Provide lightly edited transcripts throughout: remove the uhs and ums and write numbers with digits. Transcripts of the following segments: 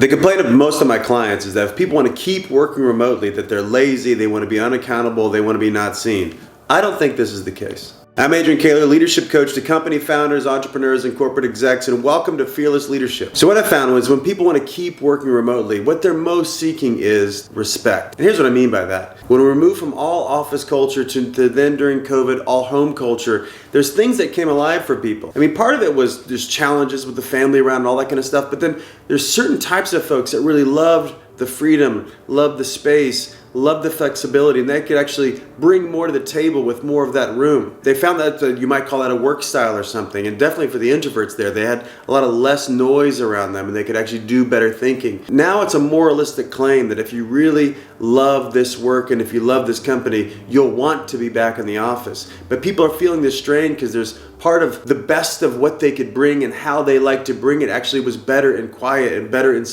The complaint of most of my clients is that if people want to keep working remotely, that they're lazy, they want to be unaccountable, they want to be not seen. I don't think this is the case. I'm Adrian Kaler, leadership coach to company founders, entrepreneurs, and corporate execs, and welcome to Fearless Leadership. So what I found was when people want to keep working remotely, what they're most seeking is respect. And here's what I mean by that. When we move from all office culture to then during COVID, all home culture, there's things that came alive for people. I mean, part of it was there's challenges with the family around and all that kind of stuff, but then there's certain types of folks that really loved the freedom, loved the space, loved the flexibility, and they could actually bring more to the table with more of that room. They found that you might call that a work style or something, and definitely for the introverts there, they had a lot of less noise around them and they could actually do better thinking. Now it's a moralistic claim that if you really love this work and if you love this company, you'll want to be back in the office. But people are feeling this strain because there's part of the best of what they could bring and how they like to bring it actually was better and quiet and better in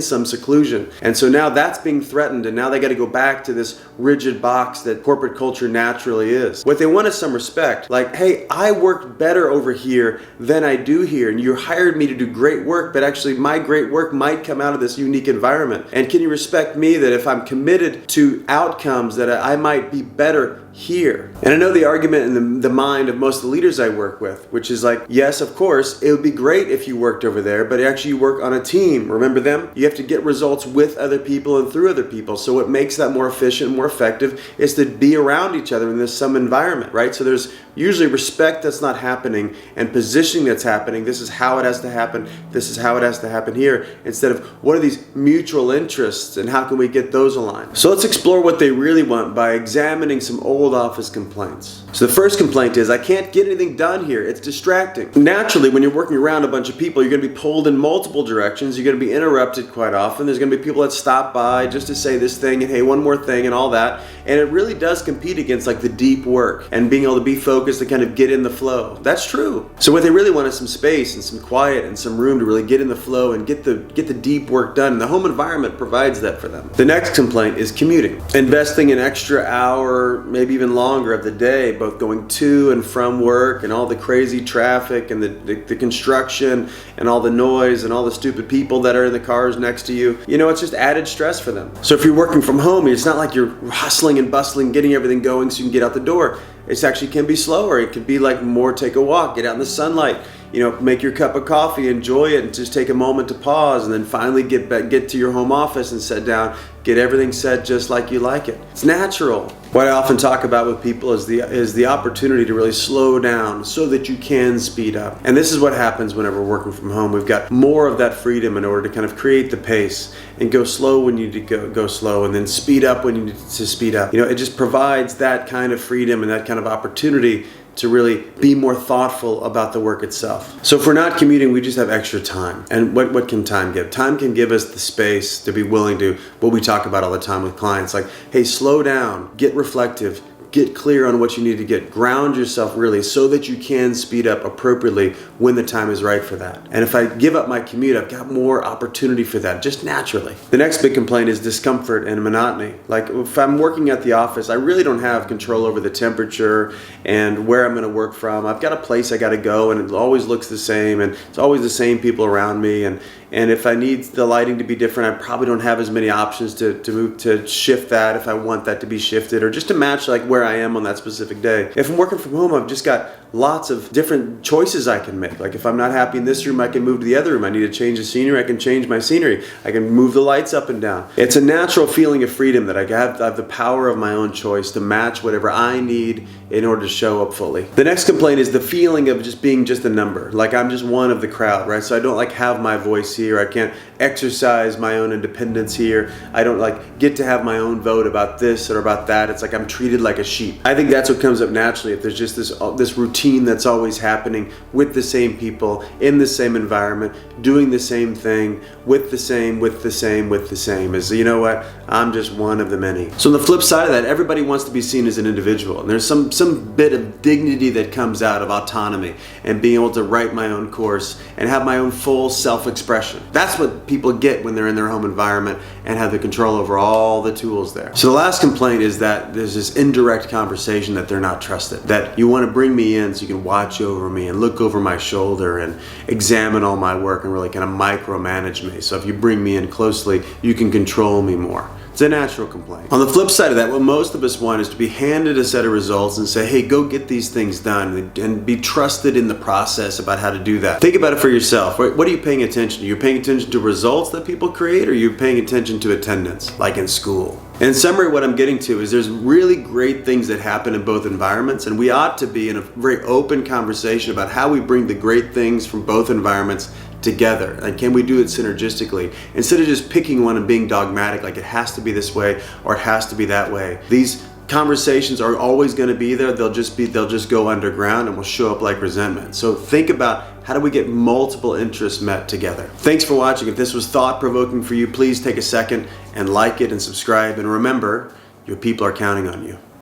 some seclusion. And so now that's being threatened, and now they got to go back to this rigid box that corporate culture naturally is. What they want is some respect. Like, hey, I worked better over here than I do here, and you hired me to do great work, but actually my great work might come out of this unique environment. And can you respect me that if I'm committed to outcomes that I might be better here? And I know the argument in the mind of most of the leaders I work with, which is like, yes, of course, it would be great if you worked over there, but actually you work on a team. Remember them? You have to get results with other people and through other people. So what makes that more efficient, more effective is to be around each other in this some environment, right? So there's usually respect that's not happening and positioning that's happening. This is how it has to happen. This is how it has to happen here, instead of what are these mutual interests and how can we get those aligned? So let's explore what they really want by examining some old office complaints. So the first complaint is, I can't get anything done here. It's distracting. Naturally, when you're working around a bunch of people, you're going to be pulled in multiple directions. You're going to be interrupted quite often. There's going to be people that stop by just to say this thing and hey, one more thing and all that. And it really does compete against like the deep work and being able to be focused to kind of get in the flow. That's true. So what they really want is some space and some quiet and some room to really get in the flow and get the deep work done. And the home environment provides that for them. The next complaint is commuting. Investing an extra hour, maybe even longer of the day, both going to and from work and all the crazy traffic and the construction and all the noise and all the stupid people that are in the cars next to you. You know, it's just added stress for them. So if you're working from home, it's not like you're hustling and bustling, getting everything going so you can get out the door. It actually can be slower. It could be like more take a walk, get out in the sunlight, you know, make your cup of coffee, enjoy it, and just take a moment to pause, and then finally get to your home office and sit down, get everything set just like you like it. It's natural. What I often talk about with people is the opportunity to really slow down so that you can speed up. And this is what happens whenever we're working from home. We've got more of that freedom in order to kind of create the pace and go slow when you need to go slow, and then speed up when you need to speed up. You know, it just provides that kind of freedom and that kind of opportunity to really be more thoughtful about the work itself. So if we're not commuting, we just have extra time. And what can time give? Time can give us the space to be willing to, what we talk about all the time with clients, like, hey, slow down, get reflective, get clear on what you need to get, ground yourself really so that you can speed up appropriately when the time is right for that. And if I give up my commute, I've got more opportunity for that, just naturally. The next big complaint is discomfort and monotony. Like if I'm working at the office, I really don't have control over the temperature and where I'm gonna work from. I've got a place I gotta go and it always looks the same and it's always the same people around me. And if I need the lighting to be different, I probably don't have as many options to shift that if I want that to be shifted, or just to match like where I am on that specific day. If I'm working from home, I've just got lots of different choices I can make. Like if I'm not happy in this room, I can move to the other room. I need to change the scenery, I can change my scenery. I can move the lights up and down. It's a natural feeling of freedom that I have the power of my own choice to match whatever I need in order to show up fully. The next complaint is the feeling of just being just a number. Like I'm just one of the crowd, right? So I don't like have my voice here. I can't exercise my own independence here. I don't like get to have my own vote about this or about that. It's like I'm treated like a sheep. I think that's what comes up naturally if there's just this routine that's always happening with the same people, in the same environment, doing the same thing, with the same, as you know what, I'm just one of the many. So on the flip side of that, everybody wants to be seen as an individual. And there's some bit of dignity that comes out of autonomy and being able to write my own course and have my own full self-expression. depression. That's what people get when they're in their home environment and have the control over all the tools there. So the last complaint is that there's this indirect conversation that they're not trusted, that you want to bring me in so you can watch over me and look over my shoulder and examine all my work and really kind of micromanage me. So if you bring me in closely, you can control me more. It's a natural complaint. On the flip side of that, what most of us want is to be handed a set of results and say, hey, go get these things done, and be trusted in the process about how to do that. Think about it for yourself. What are you paying attention to? You're paying attention to results that people create, or are you paying attention to attendance, like in school? In summary, what I'm getting to is there's really great things that happen in both environments, and we ought to be in a very open conversation about how we bring the great things from both environments together, and can we do it synergistically instead of just picking one and being dogmatic, like it has to be this way or it has to be that way. These conversations are always going to be there. They'll just go underground and will show up like resentment. So think about, how do we get multiple interests met together? Thanks for watching. If this was thought-provoking for you, please take a second and like it and subscribe, and remember, your people are counting on you.